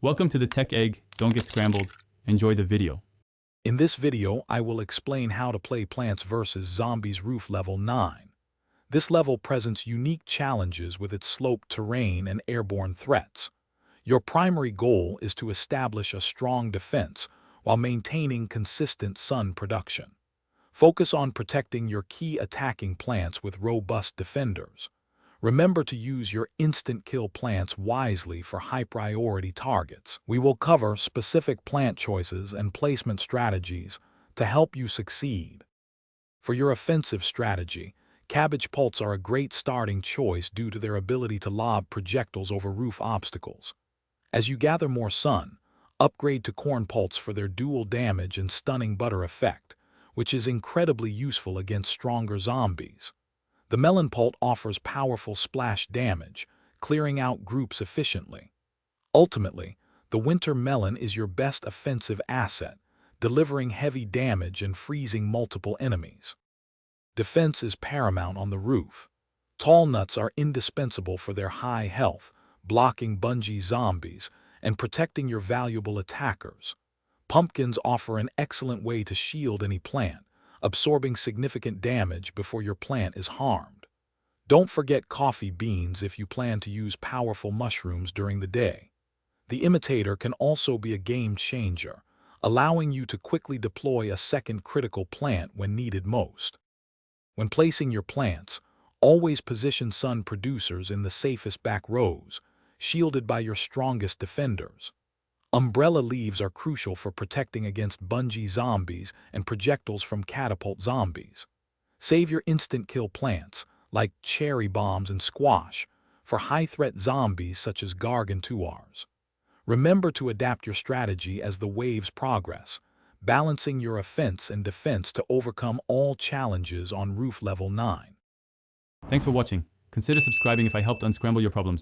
Welcome to the Tech Egg. Don't get scrambled. Enjoy the video. In this video, I will explain how to play Plants vs. Zombies Roof Level 9. This level presents unique challenges with its sloped terrain and airborne threats. Your primary goal is to establish a strong defense while maintaining consistent sun production. Focus on protecting your key attacking plants with robust defenders. Remember to use your instant kill plants wisely for high-priority targets. We will cover specific plant choices and placement strategies to help you succeed. For your offensive strategy, cabbage pults are a great starting choice due to their ability to lob projectiles over roof obstacles. As you gather more sun, upgrade to corn pults for their dual damage and stunning butter effect, which is incredibly useful against stronger zombies. The melon pult offers powerful splash damage, clearing out groups efficiently. Ultimately, the winter melon is your best offensive asset, delivering heavy damage and freezing multiple enemies. Defense is paramount on the roof. Tall nuts are indispensable for their high health, blocking bungee zombies and protecting your valuable attackers. Pumpkins offer an excellent way to shield any plant, absorbing significant damage before your plant is harmed. Don't forget coffee beans if you plan to use powerful mushrooms during the day. The imitator can also be a game changer, allowing you to quickly deploy a second critical plant when needed most. When placing your plants, always position sun producers in the safest back rows, shielded by your strongest defenders. Umbrella leaves are crucial for protecting against bungee zombies and projectiles from catapult zombies. Save your instant kill plants, like cherry bombs and squash, for high-threat zombies such as gargantuars. Remember to adapt your strategy as the waves progress, balancing your offense and defense to overcome all challenges on Roof Level 9. Thanks for watching. Consider subscribing if I helped unscramble your problems.